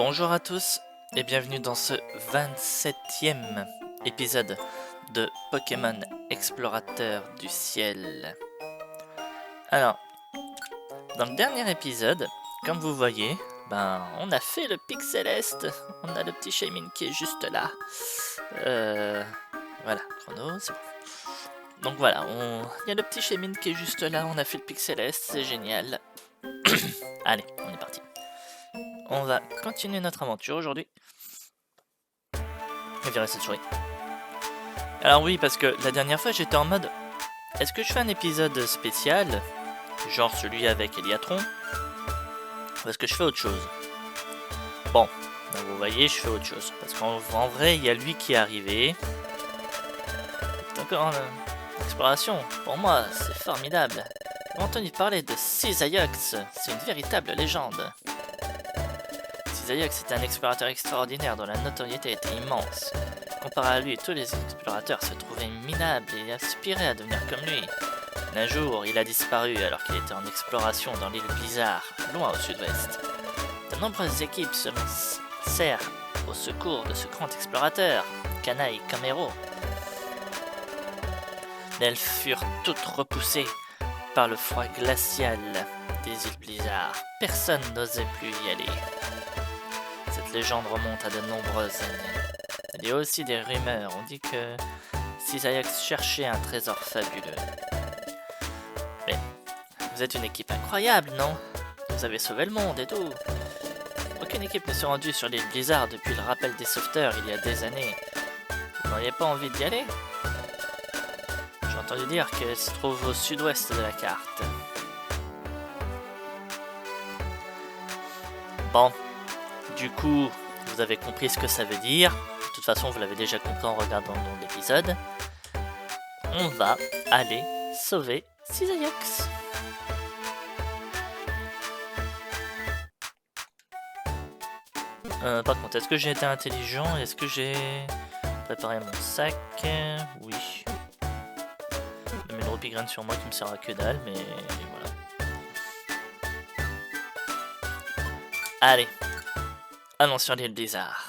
Bonjour à tous et bienvenue dans ce 27e épisode de Pokémon Explorateur du Ciel. Alors, dans le dernier épisode, comme vous voyez, on a fait le pic céleste. On a le petit Shaymin qui est juste là. Voilà, chrono, c'est bon. Donc voilà, il y a le petit Shaymin qui est juste là. On a fait le pic céleste, c'est génial. Allez, on est parti. On va continuer notre aventure aujourd'hui. Et virer cette souris. Alors oui, parce que la dernière fois j'étais en mode, est-ce que je fais un épisode spécial, genre celui avec Eliatron, ou est-ce que je fais autre chose? Bon, donc vous voyez, je fais autre chose, parce qu'en vrai, il y a lui qui est arrivé. C'est encore une exploration, pour moi, c'est formidable. J'ai entendu parler de Cisaiox, c'est une véritable légende. Cisaiox était un explorateur extraordinaire dont la notoriété était immense. Comparé à lui, tous les explorateurs se trouvaient minables et aspiraient à devenir comme lui. Un jour, il a disparu alors qu'il était en exploration dans l'île Blizzard, loin au sud-ouest. De nombreuses équipes se serrent au secours de ce grand explorateur, canaille comme héros. Mais elles furent toutes repoussées par le froid glacial des îles Blizzard. Personne n'osait plus y aller. Cette légende remonte à de nombreuses années. Il y a aussi des rumeurs, on dit que Cisaiox cherchait un trésor fabuleux. Mais vous êtes une équipe incroyable, non? Vous avez sauvé le monde et tout. Aucune équipe ne s'est rendue sur l'île Blizzard depuis le rappel des sauveteurs il y a des années. Vous n'auriez pas envie d'y aller? J'ai entendu dire qu'elle se trouve au sud-ouest de la carte. Bon, du coup, vous avez compris ce que ça veut dire. De toute façon, vous l'avez déjà compris en regardant l'épisode. On va aller sauver Cisaiox. Par contre, est-ce que j'ai été intelligent? Est-ce que j'ai préparé mon sac? Oui. J'ai mis une Rupigraine sur moi qui me sert à que dalle, mais voilà. Allez, allons sur l'île Blizzard.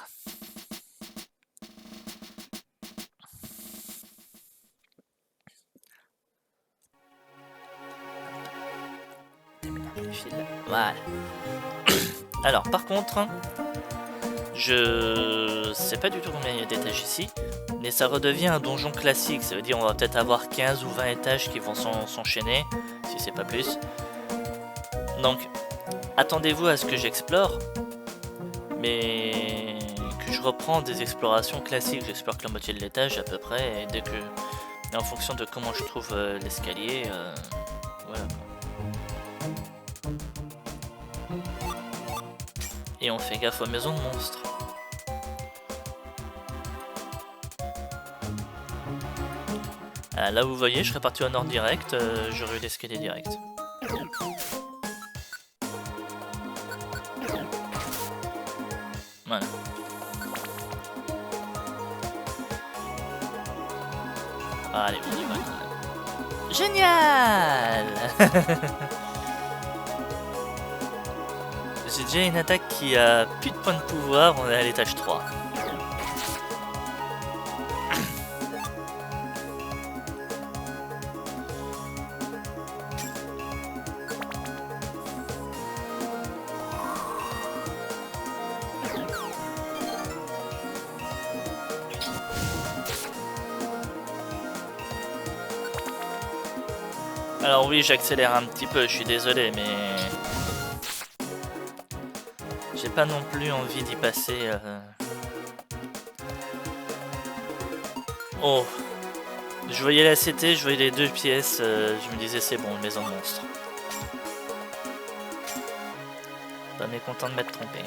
Voilà. Alors, par contre, je sais pas du tout combien il y a d'étages ici, mais ça redevient un donjon classique. Ça veut dire on va peut-être avoir 15 ou 20 étages qui vont s'enchaîner, si c'est pas plus. Donc, attendez-vous à ce que j'explore, mais que je reprends des explorations classiques. J'explore que la moitié de l'étage à peu près, et dès que, et en fonction de comment je trouve l'escalier, voilà. Et on fait gaffe aux maisons de monstres. Là vous voyez, je serais parti au nord direct, j'aurais eu l'escalier direct. Voilà. Allez, on y va quand même. Génial. J'ai déjà une attaque qui a plus de points de pouvoir, on est à l'étage 3. Alors oui, j'accélère un petit peu, je suis désolé, mais j'ai pas non plus envie d'y passer. Oh, je voyais la CT, je voyais les deux pièces, je me disais c'est bon, une maison de monstre. Pas mécontent de m'être trompé.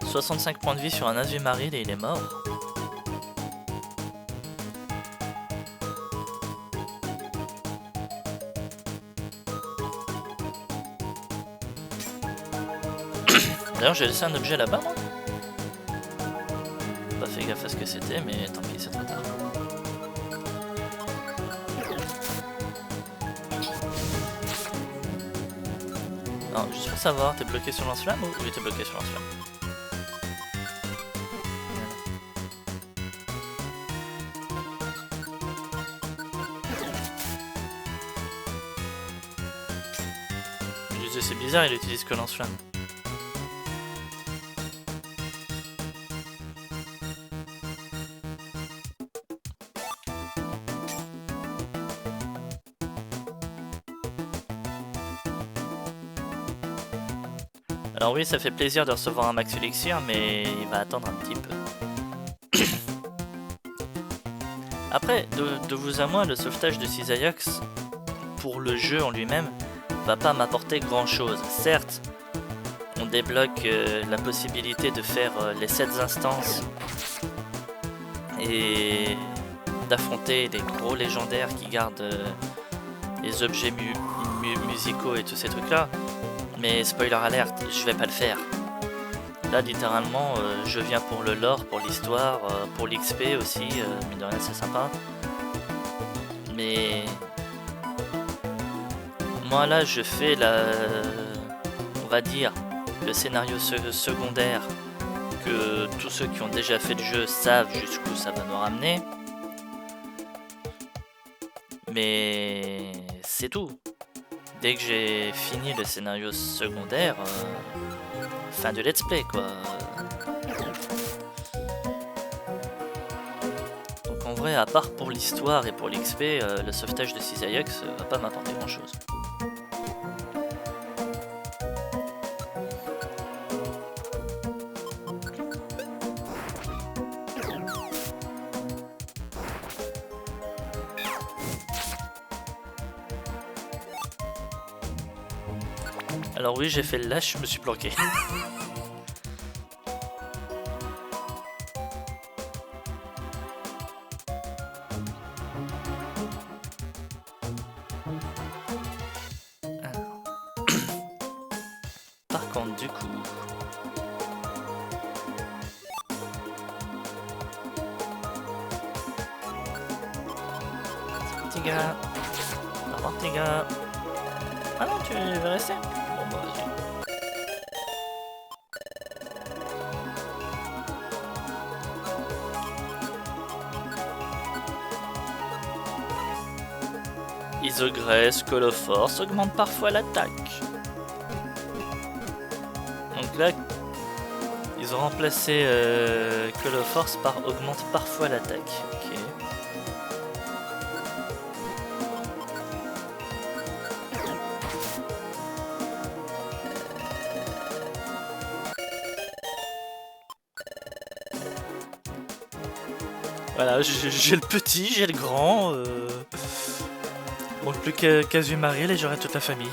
« 65 points de vie sur un Azumarill et il est mort. » D'ailleurs, j'ai laissé un objet là-bas, moi. Pas fait gaffe à ce que c'était, mais tant pis, c'est trop tard. Non, juste pour savoir, t'es bloqué sur lance-flamme ou oui, t'es bloqué sur lance-flamme? Je disais, c'est bizarre, il utilise que lance-flamme. Alors oui, ça fait plaisir de recevoir un max élixir, mais il va attendre un petit peu. Après, de vous à moi, le sauvetage de Cisaillux, pour le jeu en lui-même, va pas m'apporter grand chose. Certes, on débloque la possibilité de faire les 7 instances et d'affronter les gros légendaires qui gardent les objets musicaux et tous ces trucs là. Mais spoiler alerte, je vais pas le faire. Là littéralement je viens pour le lore, pour l'histoire, pour l'XP aussi, mine de rien c'est sympa. Mais moi là je fais on va dire, le scénario secondaire que tous ceux qui ont déjà fait le jeu savent jusqu'où ça va nous ramener. Mais c'est tout. Dès que j'ai fini le scénario secondaire, fin de let's play quoi. Donc en vrai, à part pour l'histoire et pour l'XP, le sauvetage de Cisaillux va pas m'apporter grand chose. Alors oui, j'ai fait le lâche, je me suis bloqué. Par contre, du coup... Petit gars. Au revoir, petit gars. Ah non, tu veux rester? Bon, bah, vas-y. Isogresse, Call of Force augmente parfois l'attaque. Donc là, ils ont remplacé Call of Force par augmente parfois l'attaque. Ok. Voilà, j'ai le petit, j'ai le grand. Bon, plus qu'Azumarill et j'aurai toute la famille.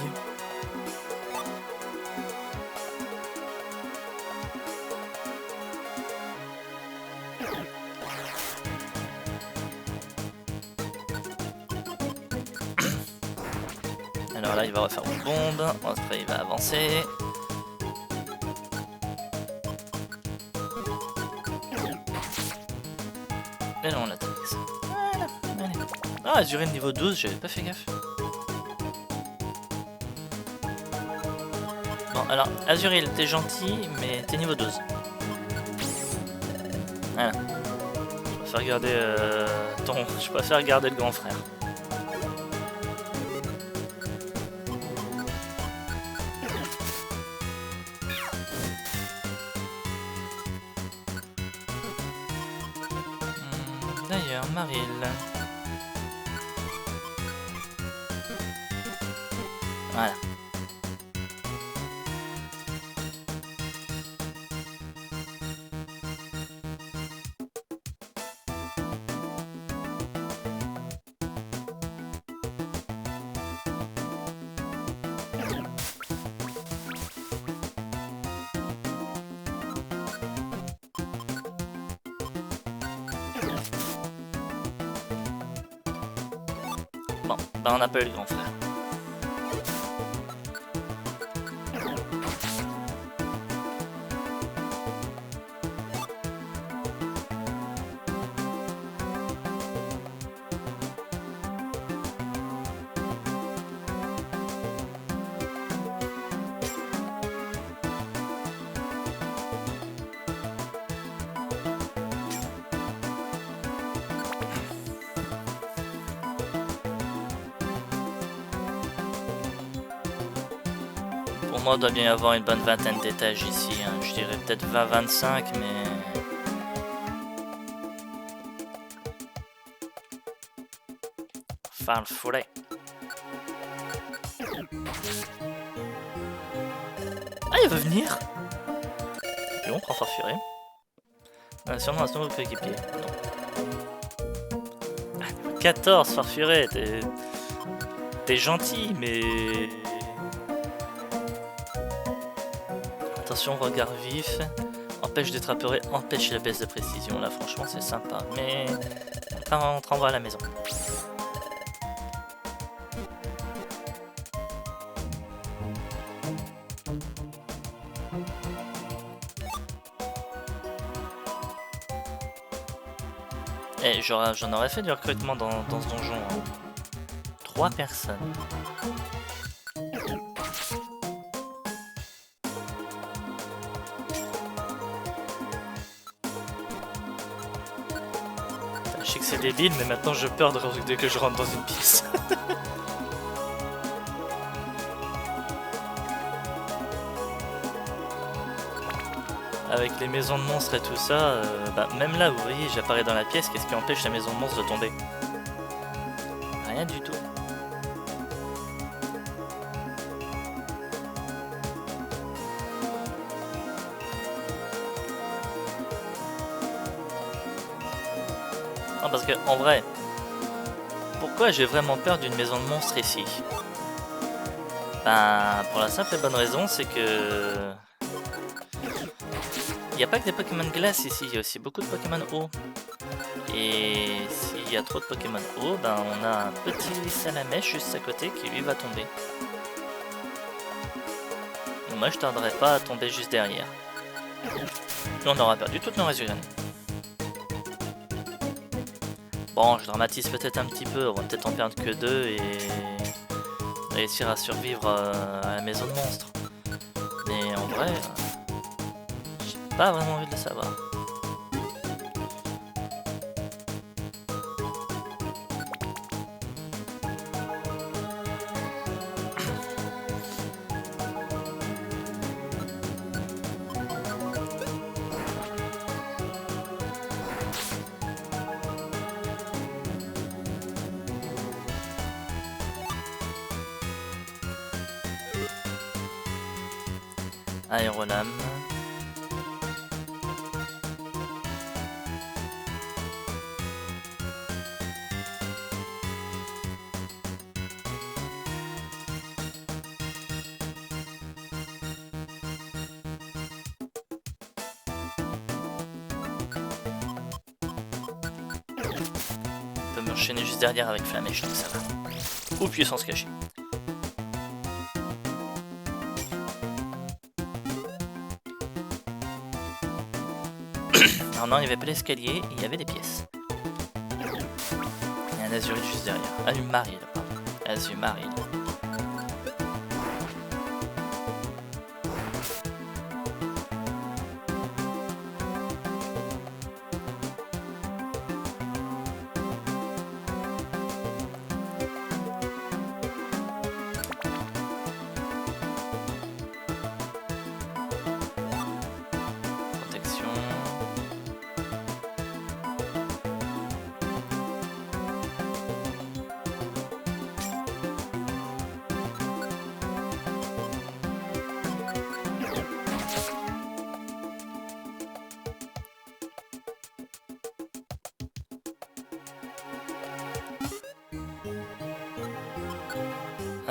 Alors là, il va refaire une bombe. Après, il va avancer. Et là, on l'attaque. Voilà, allez. Ah, Azurill niveau 12, j'avais pas fait gaffe. Bon, alors, Azurill, t'es gentil, mais t'es niveau 12. Voilà. Je préfère garder Je préfère garder le grand frère. D'ailleurs, Marill. Voilà. Bon, bah on a pas eu le grand frère. Pour moi, il doit bien y avoir une bonne vingtaine d'étages ici. Hein. Je dirais peut-être 20-25, mais... Farfouret. Ah, il veut venir. Et on prend Farfouret. Sûrement un nouveau coéquipier. 14, Farfouret. T'es gentil, mais... Attention, regard vif. Empêche d'être apeuré, empêche la baisse de précision. Là, franchement, c'est sympa. Mais... on te renvoie à la maison. Et j'en aurais fait du recrutement dans ce donjon. Hein. 3 personnes. Je sais que c'est débile, mais maintenant je peur dès que je rentre dans une pièce. Avec les maisons de monstres et tout ça, même là, vous voyez, j'apparais dans la pièce, qu'est-ce qui empêche la maison de monstres de tomber? Rien du tout. Non, parce que, en vrai, pourquoi j'ai vraiment peur d'une maison de monstres ici? Ben, pour la simple et bonne raison, c'est que... Il n'y a pas que des Pokémon glace ici, il y a aussi beaucoup de Pokémon eau. Et s'il y a trop de Pokémon eau, ben on a un petit Salamèche juste à côté qui lui va tomber. Et moi je tarderai pas à tomber juste derrière. Et on aura perdu toutes nos résultats. Bon, je dramatise peut-être un petit peu, on va peut-être en perdre que 2 et réussir à survivre à la maison de monstres. Mais en vrai... pas vraiment envie de le savoir. Aérolame. On peut m'enchaîner juste derrière avec Flamèche, donc ça va. Ou puissance cachée. Alors non, il n'y avait pas l'escalier, il y avait des pièces. Il y a un Azuril juste derrière. Azumaril, pardon. Azumaril.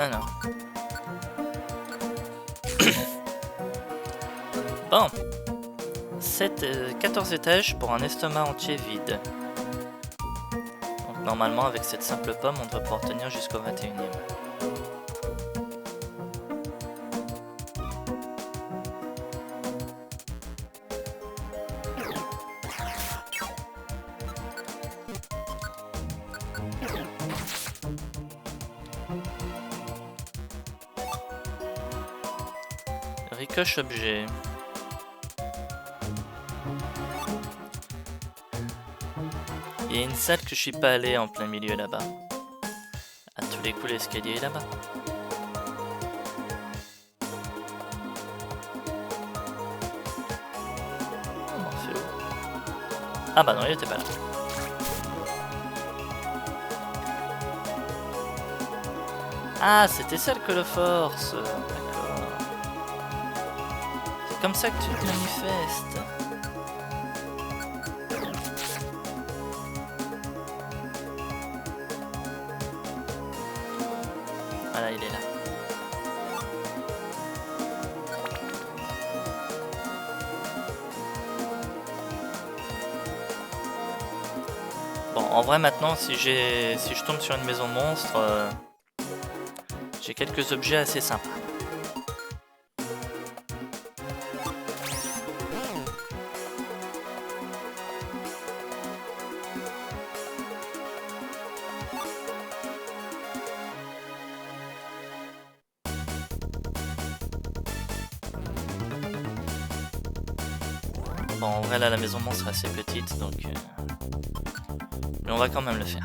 Ah non. Bon. 14 étages pour un estomac entier vide. Donc normalement avec cette simple pomme on devrait pouvoir tenir jusqu'au 21e. Ricoche objet. Il y a une salle que je suis pas allé en plein milieu là-bas. À tous les coups l'escalier est là-bas. Ah bah non, il était pas là. Ah, c'était celle que le force. D'accord. C'est comme ça que tu te manifestes. Voilà, il est là. Bon, en vrai, maintenant, si je tombe sur une maison monstre, j'ai quelques objets assez sympas. Bon, en vrai, là, la maison monstre est assez petite, donc... Mais on va quand même le faire.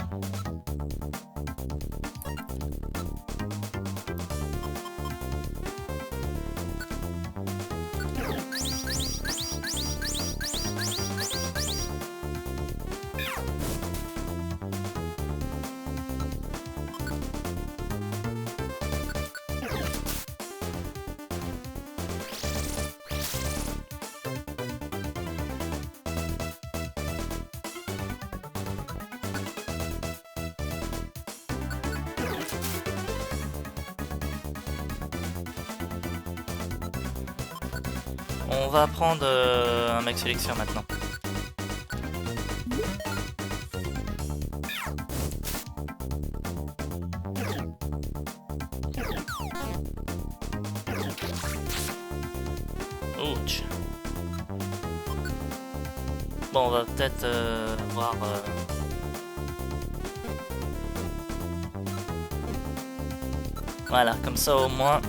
On va prendre un max élixir maintenant. Ouch. Bon, on va peut-être voir... Voilà, comme ça au moins,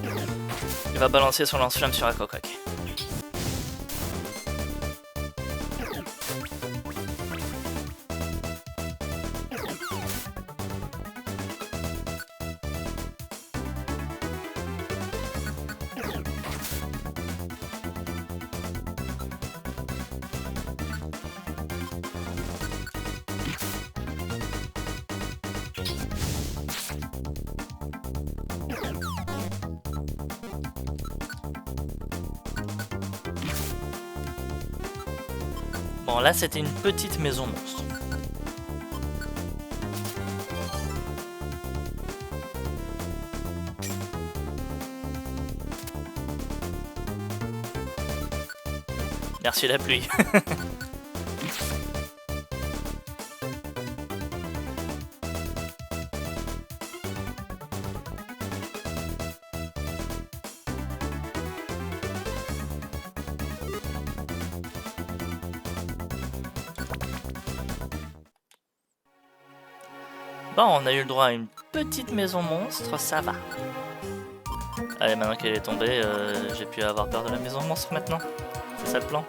il va balancer son lance-flamme sur Akokok. Bon, là, c'était une petite maison monstre. Merci la pluie. Bon, on a eu le droit à une petite maison monstre, ça va. Allez, maintenant qu'elle est tombée, j'ai pu avoir peur de la maison monstre maintenant. C'est ça le plan.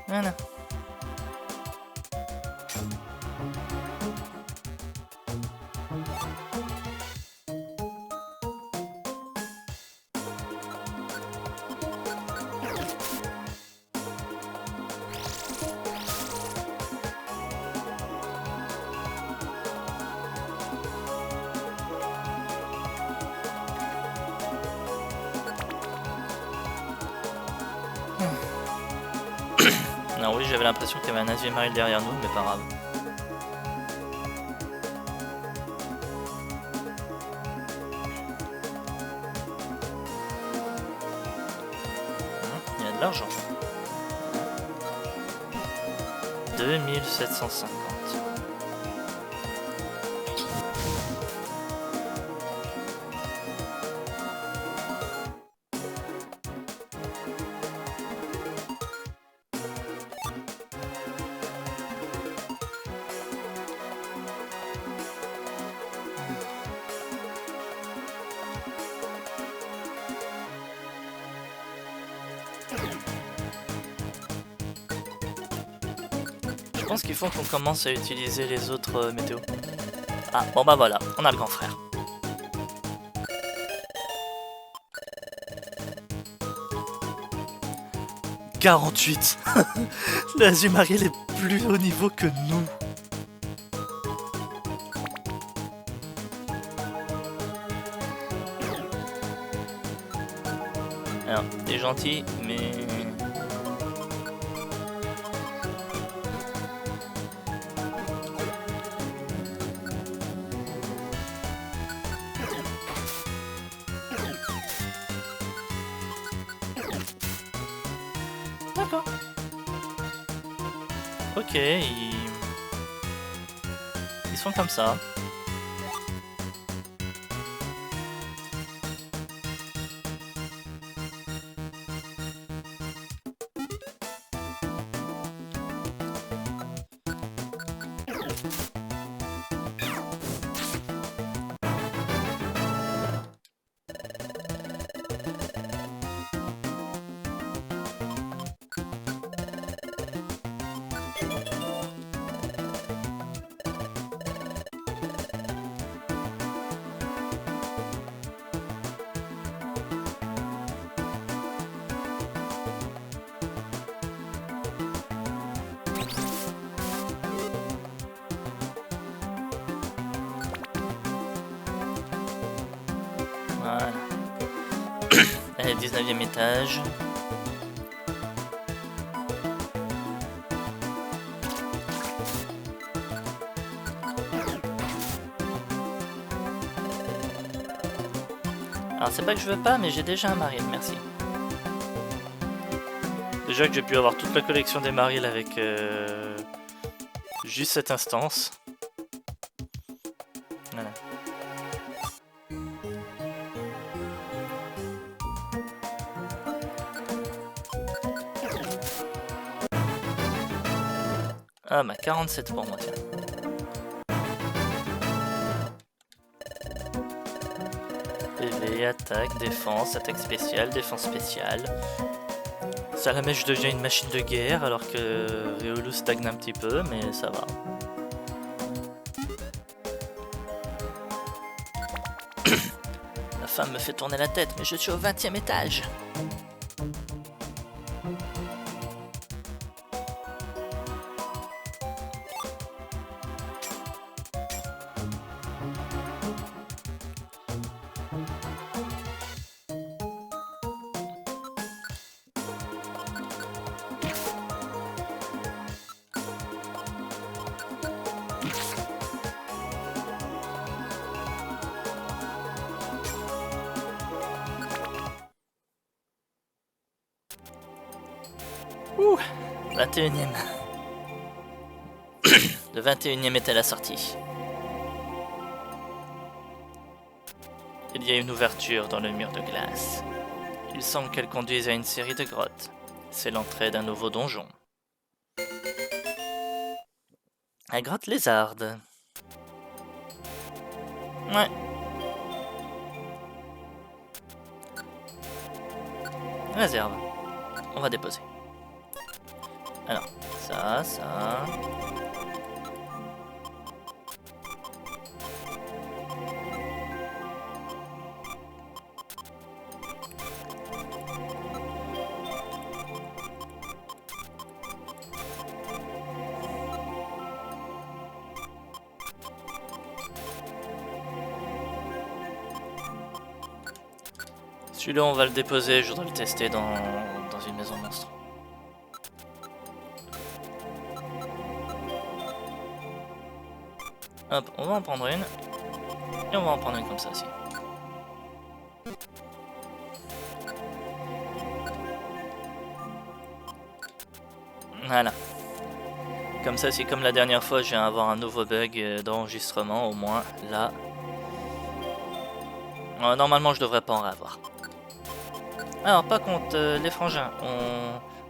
Voilà. Non, oui, j'avais l'impression qu'il y avait un Azumarill derrière nous, mais pas grave. Il y a de l'argent. 2750. Je pense qu'il faut qu'on commence à utiliser les autres météos. Ah, bon bah voilà, on a le grand frère. « 48 » L'Azumarill est plus haut niveau que nous. Alors, t'es gentil, mais... D'accord. Ok, ils sont comme ça. Voilà. Allez, 19e étage. Alors c'est pas que je veux pas, mais j'ai déjà un Marill, merci. Déjà que j'ai pu avoir toute la collection des Marill avec juste cette instance. Voilà. Ah bah 47 pour moi, tiens. PV, attaque, défense spéciale, défense spéciale. Salamèche devient une machine de guerre alors que Riolu stagne un petit peu, mais ça va. La femme me fait tourner la tête, mais je suis au 20e étage. Ouh, 21e. Le 21e est à la sortie. Il y a une ouverture dans le mur de glace. Il semble qu'elle conduise à une série de grottes. C'est l'entrée d'un nouveau donjon. La grotte lézarde. Ouais. Réserve. On va déposer. Alors, ça. Celui-là, on va le déposer, je voudrais le tester dans une maison monstre. Hop, on va en prendre une. Et on va en prendre une comme ça aussi. Voilà. Comme ça, c'est comme la dernière fois, je viens avoir un nouveau bug d'enregistrement, au moins là. Normalement, je devrais pas en avoir. Alors, par contre, les frangins,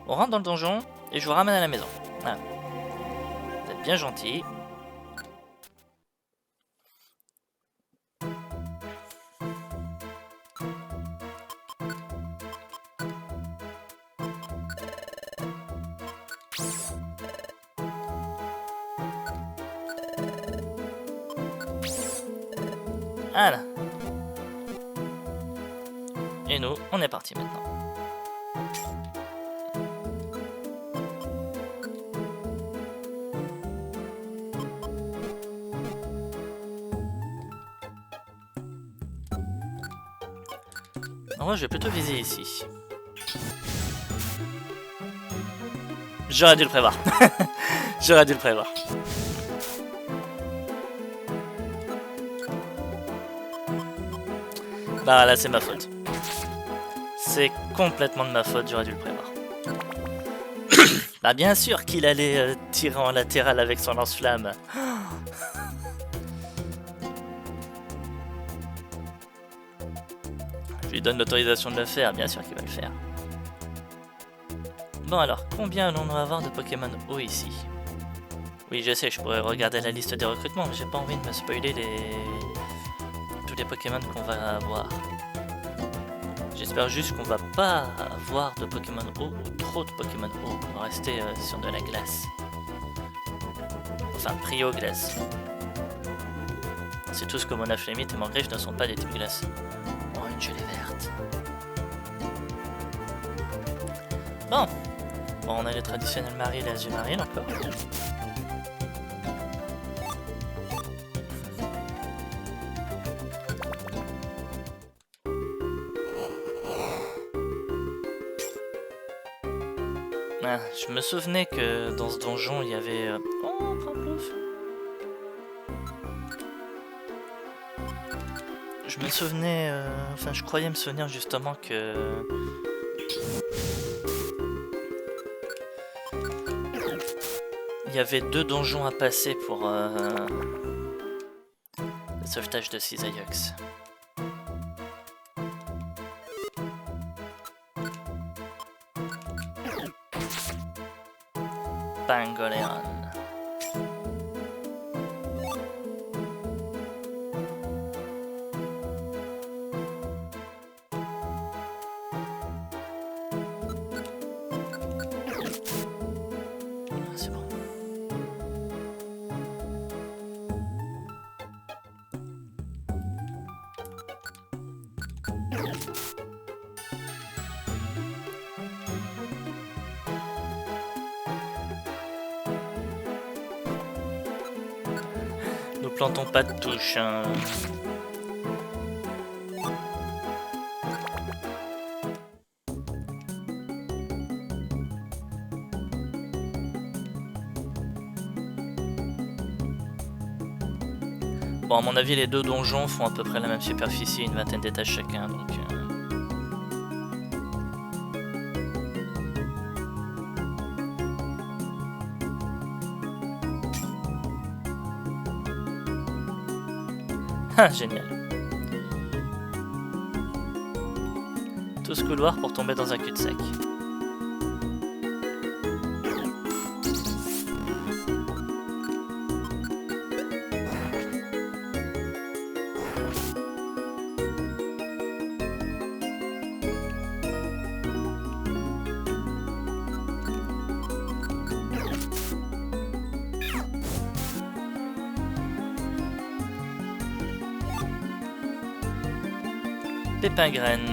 on rentre dans le donjon et je vous ramène à la maison. Voilà. Vous êtes bien gentils. Voilà. Et nous, on est parti maintenant. Moi, je vais plutôt viser ici. J'aurais dû le prévoir. J'aurais dû le prévoir. Bah là, c'est ma faute. C'est complètement de ma faute, j'aurais dû le prévoir. Bah bien sûr qu'il allait tirer en latéral avec son lance-flamme. Je lui donne l'autorisation de le faire, bien sûr qu'il va le faire. Bon alors, combien allons-nous avoir de Pokémon eau ici? Oui, je sais, je pourrais regarder la liste des recrutements, mais j'ai pas envie de me spoiler tous les Pokémon qu'on va avoir. J'espère juste qu'on va pas avoir de Pokémon eau ou trop de Pokémon eau. On va rester sur de la glace. Enfin, prio glace. C'est tout ce que mon Afflamite et mon Griffe ne sont pas des types glace. Oh, une gelée verte. Bon, on a le traditionnel Marie et l'Azur Marine encore. Ah, je me souvenais que dans ce donjon il y avait... Oh, Prince. Je me souvenais... Enfin, je croyais me souvenir justement que... Il y avait 2 donjons à passer pour le sauvetage de Cisaillux. Bangoleon. C'est bon. Nous plantons pas de touche. Hein. Bon, à mon avis, les 2 donjons font à peu près la même superficie, une vingtaine d'étages chacun, donc... Ah, génial. Tout ce couloir pour tomber dans un cul-de-sac. Pépin graine.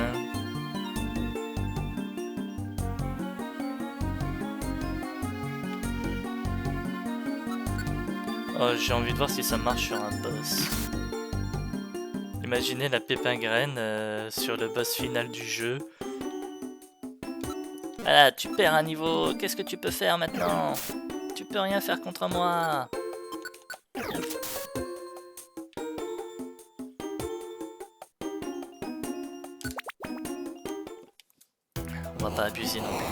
Oh, j'ai envie de voir si ça marche sur un boss. Imaginez la pépin graine sur le boss final du jeu. Voilà, tu perds un niveau. Qu'est-ce que tu peux faire maintenant? Tu peux rien faire contre moi. On va pas abuser non plus.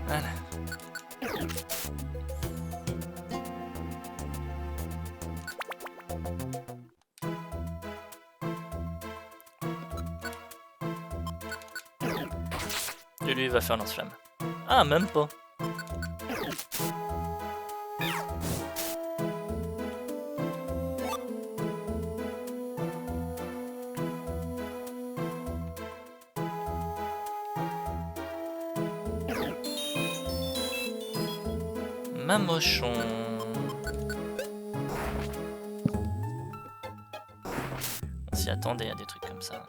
Voilà. Et lui il va faire lance-flamme. Ah, même pas. Mamochon. On s'y attendait à des trucs comme ça.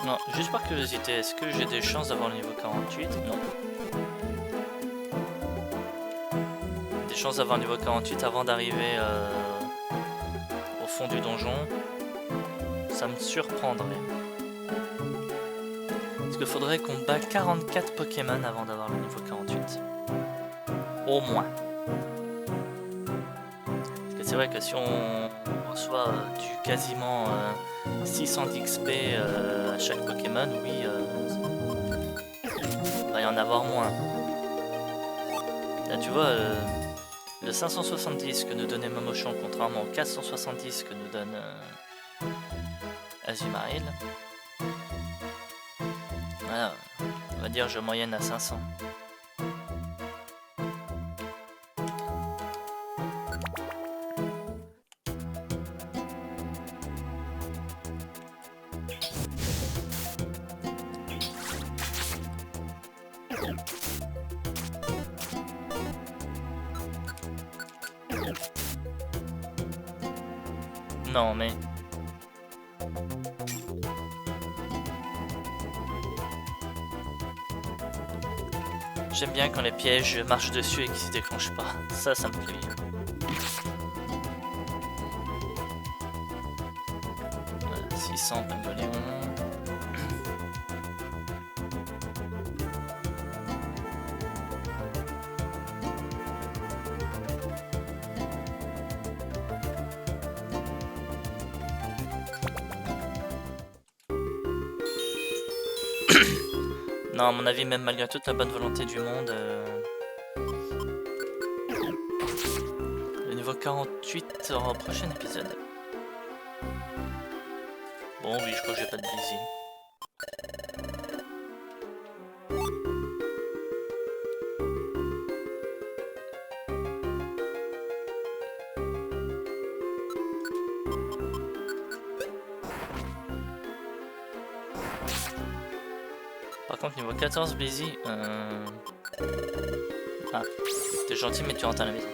Non, juste par curiosité, est-ce que j'ai des chances d'avoir le niveau 48? Non. Des chances d'avoir le niveau 48 avant d'arriver au fond du donjon? Ça me surprendrait. Parce qu'il faudrait qu'on bat 44 Pokémon avant d'avoir le niveau 48. Au moins. Parce que c'est vrai que si on reçoit du quasiment 600 d'XP à chaque Pokémon, oui, il va y en avoir moins. Là tu vois, le 570 que nous donnait Mamochon, contrairement au 470 que nous donne Azumarill. Voilà, on va dire je moyenne à 500. Non mais... J'aime bien quand les pièges marchent dessus et qu'ils se déclenchent pas. Ça me plaît bien. Voilà, 600 Pingoléon. Non, à mon avis, même malgré toute la bonne volonté du monde, le niveau 48 sera au prochain épisode. Bon, oui, je crois que j'ai pas de busy. Par contre, niveau 14, Blizzy, ah, t'es gentil, mais tu rentres à la maison.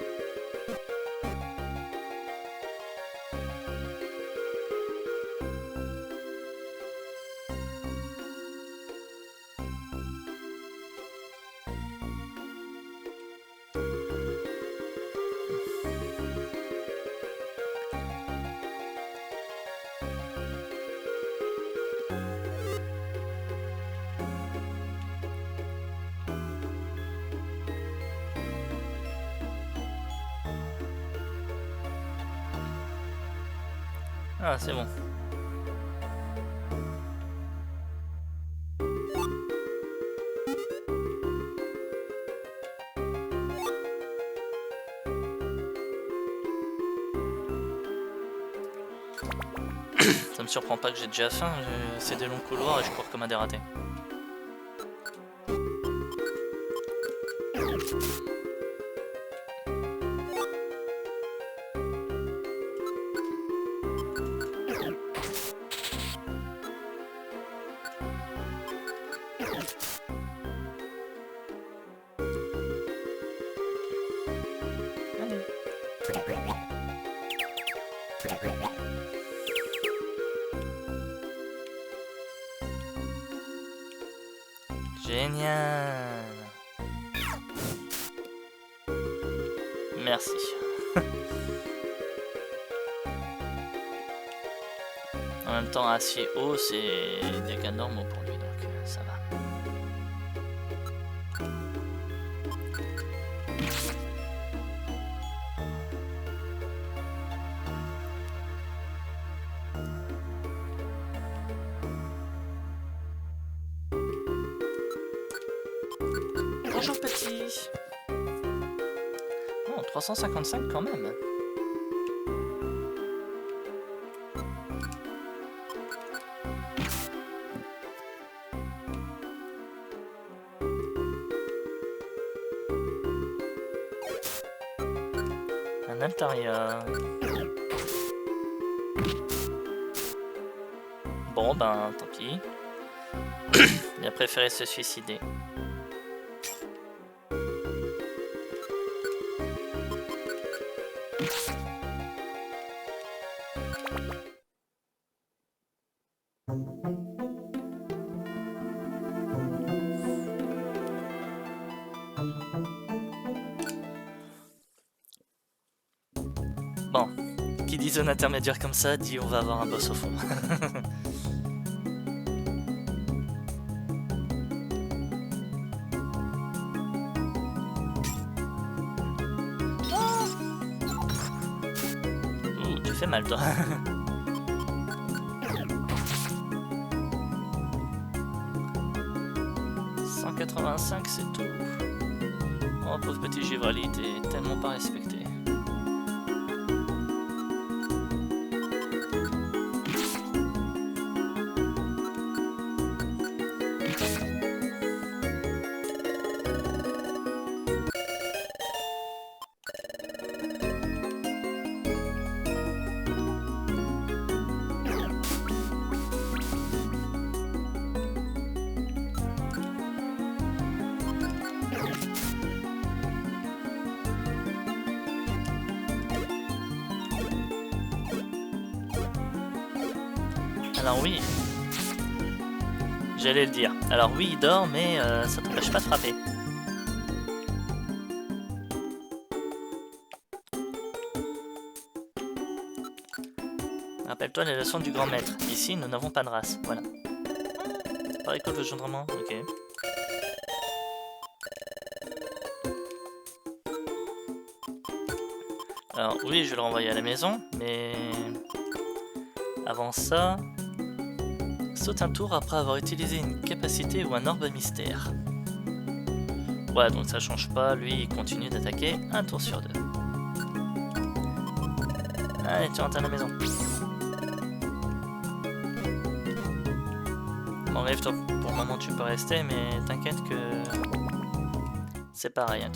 Ah, c'est bon. Ça me surprend pas que j'ai déjà faim, c'est des longs couloirs et je cours comme un dératé. Génial. Merci. En même temps, acier haut, c'est des dégâts normaux pour lui, donc ça va. Bonjour petit. Oh, 355 quand même. Un Altaria. Bon ben tant pis. Il a préféré se suicider. Bon, qui dit zone intermédiaire comme ça, dit on va avoir un boss au fond. Ouh, tu fais mal toi. 185 c'est tout. Oh pauvre petit Givrali, t'es tellement pas respecté. Alors oui, j'allais le dire. Alors oui, il dort, mais ça t'empêche pas de frapper. Rappelle-toi les leçons du grand maître. Ici, nous n'avons pas de race. Voilà. Par école de gendarmerie, ok. Alors oui, je vais le renvoyer à la maison, mais avant ça, saute un tour après avoir utilisé une capacité ou un orbe mystère. Ouais, donc ça change pas, lui il continue d'attaquer un tour sur 2. Allez, tu rentres à la maison. Bon, Rive, toi, pour le moment tu peux rester, mais t'inquiète que c'est pareil, hein,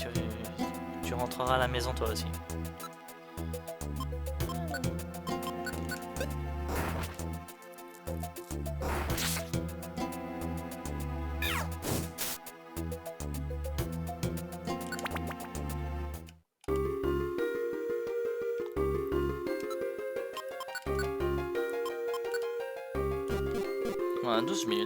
tu rentreras à la maison toi aussi. Ouais, 12 000.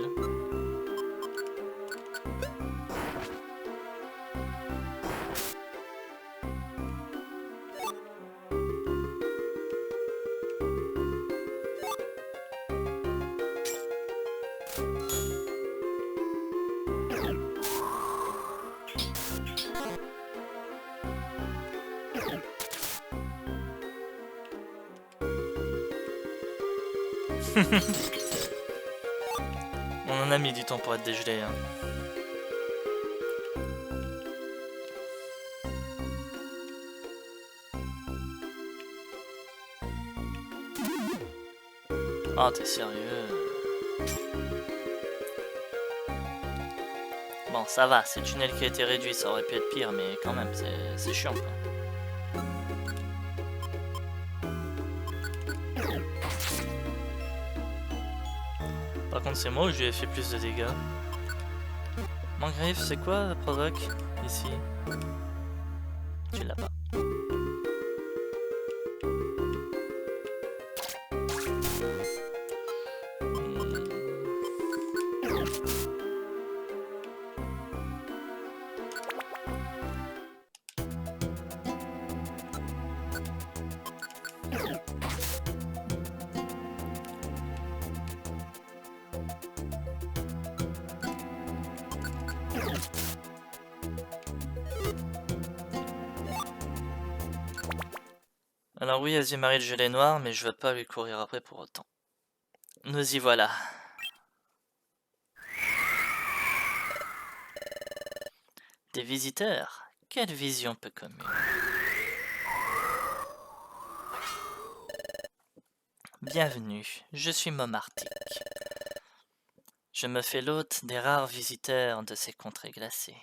On en a mis du temps pour être dégelé. Hein. Ah, t'es sérieux? Bon, ça va, c'est le tunnel qui a été réduit, ça aurait pu être pire, mais quand même, c'est chiant quoi. Par contre, c'est moi où je lui ai fait plus de dégâts. Mangriffe, c'est quoi provoque ici? Tu l'as pas. Alors oui, Azumarill le gelé noir, mais je veux pas lui courir après pour autant. Nous y voilà. Des visiteurs? Quelle vision peu commune. Bienvenue, je suis Momartic. Je me fais l'hôte des rares visiteurs de ces contrées glacées.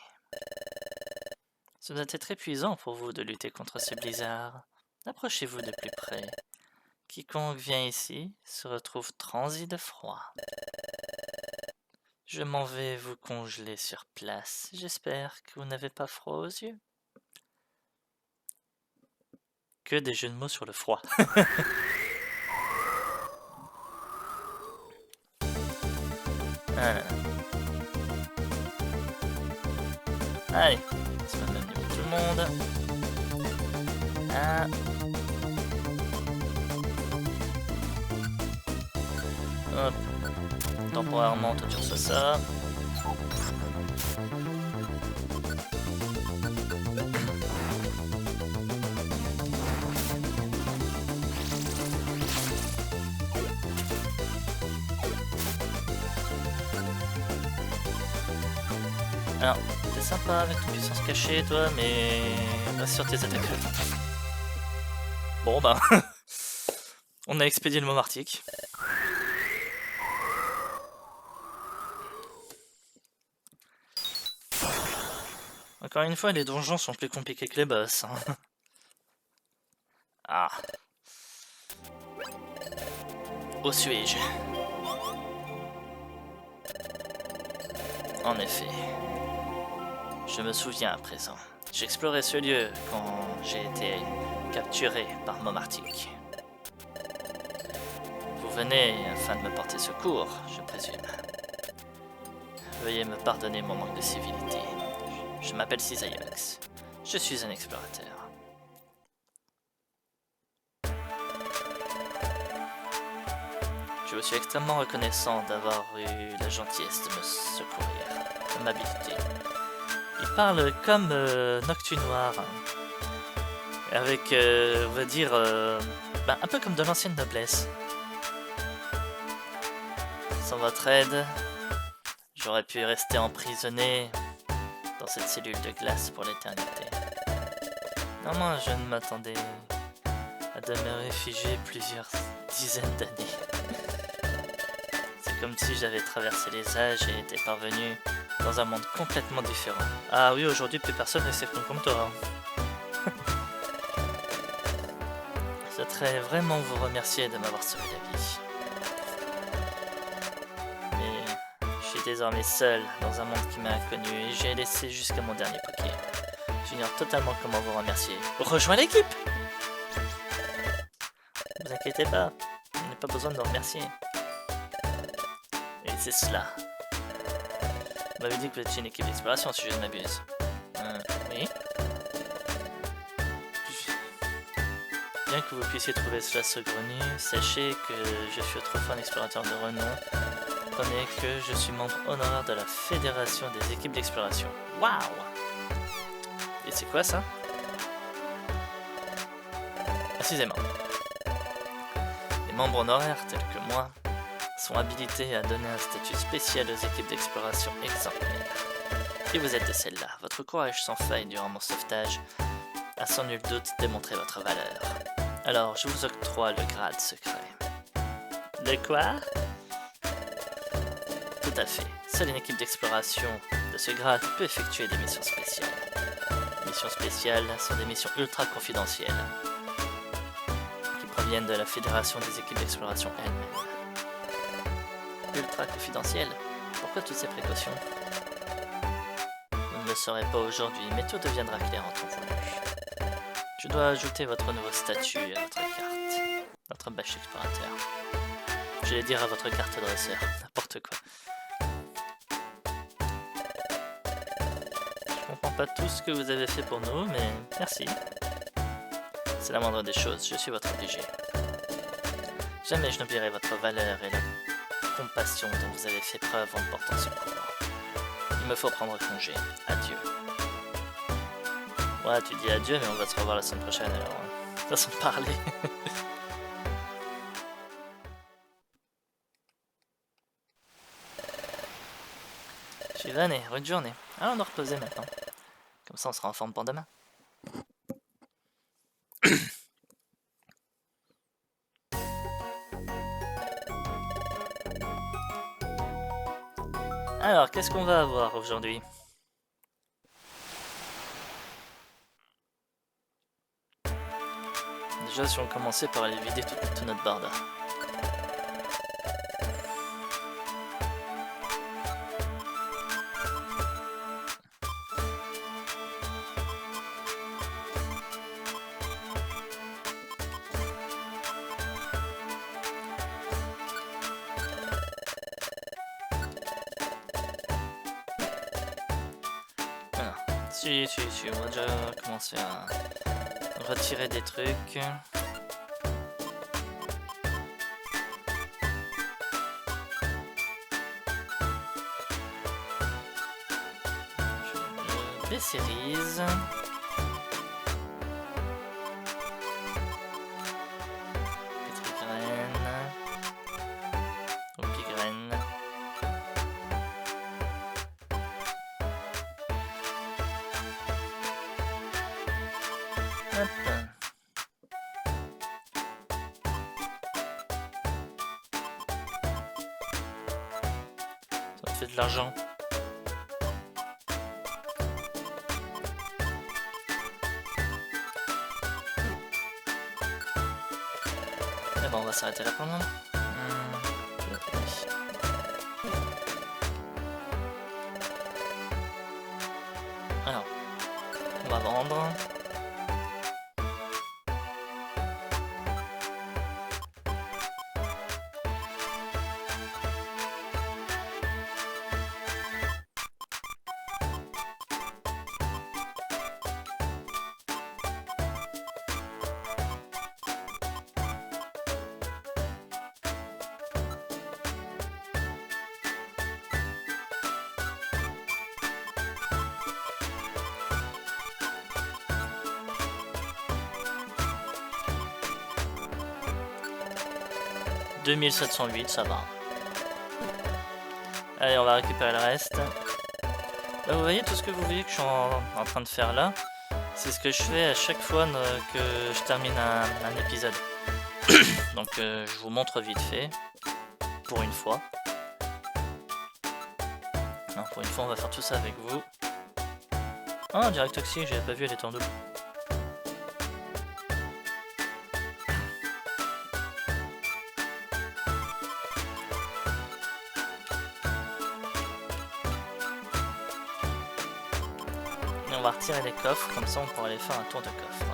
Ça doit être épuisant pour vous de lutter contre ces blizzards. Approchez-vous de plus près. Quiconque vient ici se retrouve transi de froid. Je m'en vais vous congeler sur place. J'espère que vous n'avez pas froid aux yeux. Que des jeux de mots sur le froid. Voilà. Allez, c'est pas même pour tout le monde. Ah. Hop. Temporairement, toi tu reçois ça. Alors, t'es sympa avec ton puissance cachée, toi, mais reste sur tes attaques. Bon, bah, on a expédié le mot martique. Encore une fois, les donjons sont plus compliqués que les boss. Hein. Ah. Où suis-je? En effet. Je me souviens à présent. J'explorais ce lieu quand j'ai été capturé par Momartic. Vous venez afin de me porter secours, je présume. Veuillez me pardonner mon manque de civilité. Je m'appelle Cisaiox. Je suis un explorateur. Je vous suis extrêmement reconnaissant d'avoir eu la gentillesse de me secourir. L'amabilité. Il parle comme Noctu Noir. Avec, on va dire, un peu comme de l'ancienne noblesse. Sans votre aide, j'aurais pu rester emprisonné dans cette cellule de glace pour l'éternité. Normalement, je ne m'attendais à demeurer figé plusieurs dizaines d'années. C'est comme si j'avais traversé les âges et était parvenu dans un monde complètement différent. Ah oui, aujourd'hui, plus personne ne sait comme toi. Je souhaiterais vraiment vous remercier de m'avoir sauvé la vie. Mais je suis désormais seul dans un monde qui m'est inconnu et j'ai laissé jusqu'à mon dernier Poké. J'ignore totalement comment vous remercier. Rejoins l'équipe! Ne vous inquiétez pas, il n'y a pas besoin de me remercier. Et c'est cela. Vous m'avez dit que vous étiez une équipe d'exploration si je ne m'abuse. Oui. Bien que vous puissiez trouver cela saugrenu, sachez que je suis autrefois un explorateur de renom. Comprenez que je suis membre honoraire de la Fédération des équipes d'exploration. Waouh! Et c'est quoi ça? Précisément. Les membres honoraires tels que moi sont habilités à donner un statut spécial aux équipes d'exploration exemplaires. Et vous êtes de celle-là. Votre courage sans faille durant mon sauvetage a sans nul doute démontré votre valeur. Alors, je vous octroie le grade secret. De quoi? Tout à fait. Seule une équipe d'exploration de ce grade peut effectuer des missions spéciales. Les missions spéciales sont des missions ultra confidentielles qui proviennent de la Fédération des équipes d'exploration elle-même. Ultra confidentielles? Pourquoi toutes ces précautions? Vous ne le saurez pas aujourd'hui, mais tout deviendra clair en temps voulu. Je dois ajouter votre nouveau statut à votre carte, notre badge explorateur. J'allais dire à votre carte dresseur, n'importe quoi. Je comprends pas tout ce que vous avez fait pour nous, mais merci. C'est la moindre des choses, je suis votre obligé. Jamais je n'oublierai votre valeur et la compassion dont vous avez fait preuve en me portant secours. Il me faut prendre congé. Adieu. Ouais, tu dis adieu, mais on va se revoir la semaine prochaine alors. Hein. Façon de parler. Shivane, bonne journée. Ah, on doit reposer maintenant. Comme ça, on sera en forme pour demain. Alors, qu'est-ce qu'on va avoir aujourd'hui? Déjà, si on commençait par aller vider tout notre barda. Si, on va déjà commencer à retirer des trucs. Des cerises. Pétrigraines. Opigraines. Hop. Ça me fait de l'argent. Eh ben, on va s'arrêter là pour le moment. Alors, on va vendre. « 2708, ça va. » Allez, on va récupérer le reste. Là, vous voyez tout ce que vous voyez que je suis en train de faire là, c'est ce que je fais à chaque fois que je termine un épisode. Donc je vous montre vite fait, pour une fois. Alors, pour une fois on va faire tout ça avec vous. Ah, direct toxique, j'avais pas vu, elle était en double. On va retirer les coffres, comme ça on pourra aller faire un tour de coffre.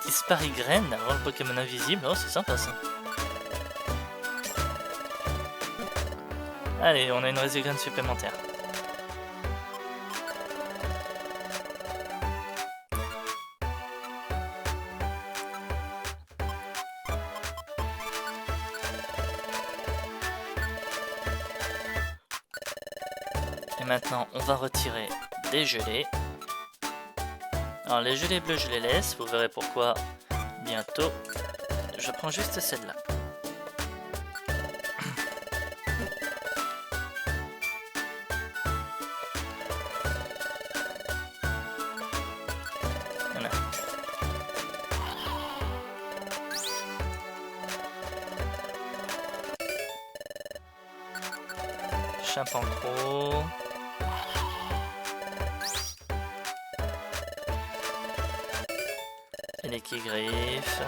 Disparigraine, avoir le Pokémon invisible, oh c'est sympa ça. Allez, on a une Résigraine supplémentaire. Et maintenant, on va retirer des gelées. Alors les gelées bleues je les laisse, vous verrez pourquoi bientôt. Je prends juste celle-là. Voilà. Champancro. Et les qui griffes.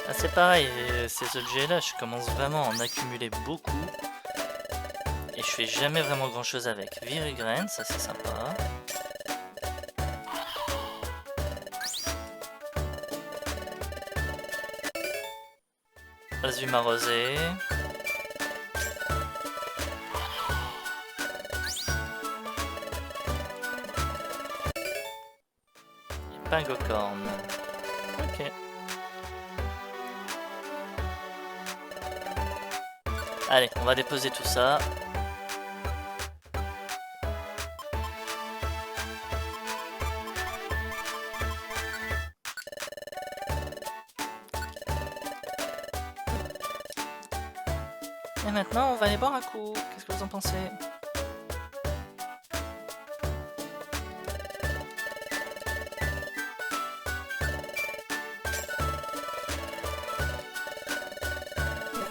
Ah, c'est pareil, ces objets là je commence vraiment à en accumuler beaucoup. Et je fais jamais vraiment grand chose avec. Virigraine, ça c'est sympa. Azuma rosé. Et Pingocorn. Ok. Allez, on va déposer tout ça. Et maintenant, on va aller boire un coup. Qu'est-ce que vous en pensez ?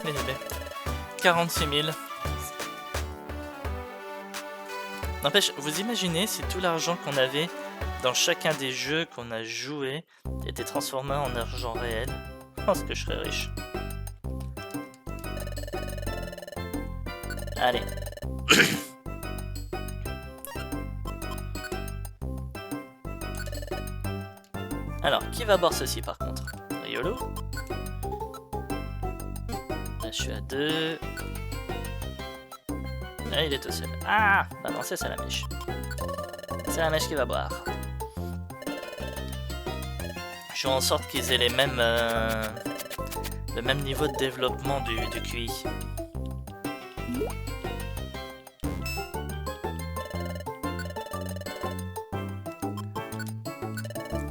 Les bébés. 46 000. N'empêche, vous imaginez si tout l'argent qu'on avait dans chacun des jeux qu'on a joué était transformé en argent réel. Je pense que je serais riche. Allez. Alors, qui va boire ceci par contre? Riolo. Là, je suis à 2. Là, il est tout seul. Ah! Bah non, c'est la mèche. C'est la mèche qui va boire. Je fais en sorte qu'ils aient les mêmes, le même niveau de développement du QI.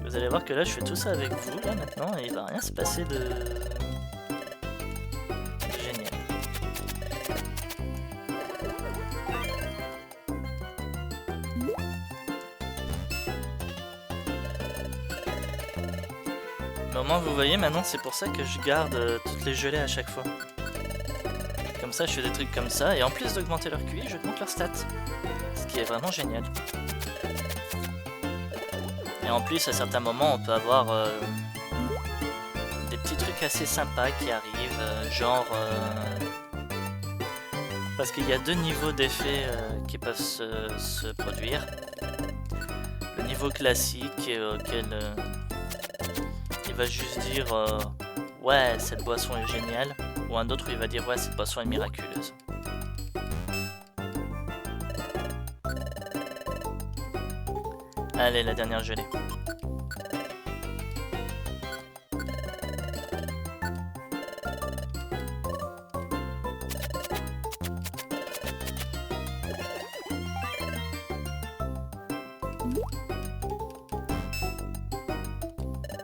Vous allez voir que là je fais tout ça avec vous là maintenant et il va rien se passer de génial. Mais au moins vous voyez maintenant c'est pour ça que je garde toutes les gelées à chaque fois. Comme ça je fais des trucs comme ça et en plus d'augmenter leur QI je augmente leur stats. Ce qui est vraiment génial. Et en plus, à certains moments, on peut avoir des petits trucs assez sympas qui arrivent, genre... parce qu'il y a 2 niveaux d'effets qui peuvent se produire. Le niveau classique, auquel il va juste dire ouais, cette boisson est géniale. Ou un autre où il va dire ouais, cette boisson est miraculeuse. Allez, la dernière gelée.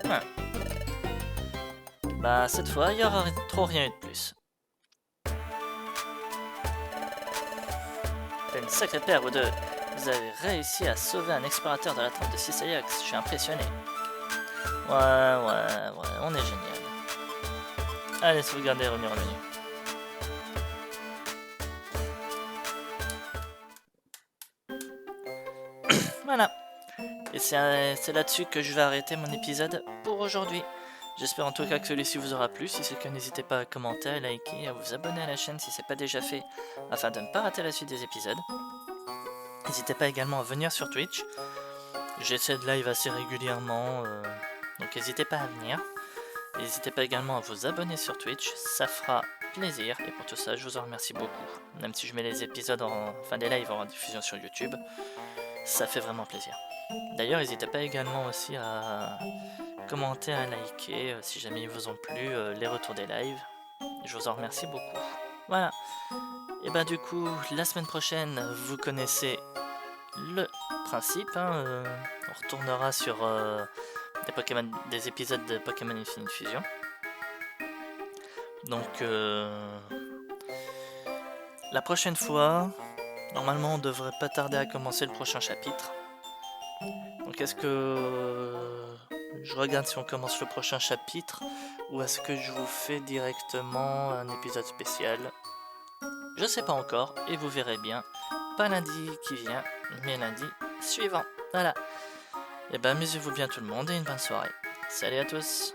Ah. Bah, cette fois, il n'y aura trop rien eu de plus. T'as une sacrée paire, vous deux. Vous avez réussi à sauver un explorateur de la tente de Cisaillux, je suis impressionné. Ouais, on est génial. Allez, sauvegarder, revenir au menu. Voilà. Et c'est là-dessus que je vais arrêter mon épisode pour aujourd'hui. J'espère en tout cas que celui-ci vous aura plu. Si c'est le cas, n'hésitez pas à commenter, à liker, à vous abonner à la chaîne si ce n'est pas déjà fait, afin de ne pas rater la suite des épisodes. N'hésitez pas également à venir sur Twitch. J'essaie de live assez régulièrement, donc n'hésitez pas à venir. N'hésitez pas également à vous abonner sur Twitch, ça fera plaisir. Et pour tout ça, je vous en remercie beaucoup. Même si je mets les épisodes, enfin des lives en diffusion sur YouTube, ça fait vraiment plaisir. D'ailleurs, n'hésitez pas également aussi à commenter, à liker, si jamais ils vous ont plu, les retours des lives. Je vous en remercie beaucoup. Voilà. Et bah du coup, la semaine prochaine, vous connaissez le principe, hein, on retournera sur des épisodes de Pokémon Infinite Fusion. Donc la prochaine fois, normalement on devrait pas tarder à commencer le prochain chapitre. Donc est-ce que je regarde si on commence le prochain chapitre ou est-ce que je vous fais directement un épisode spécial? Je sais pas encore et vous verrez bien. Pas lundi qui vient, mais lundi suivant. Voilà. Et ben amusez-vous bien tout le monde et une bonne soirée. Salut à tous.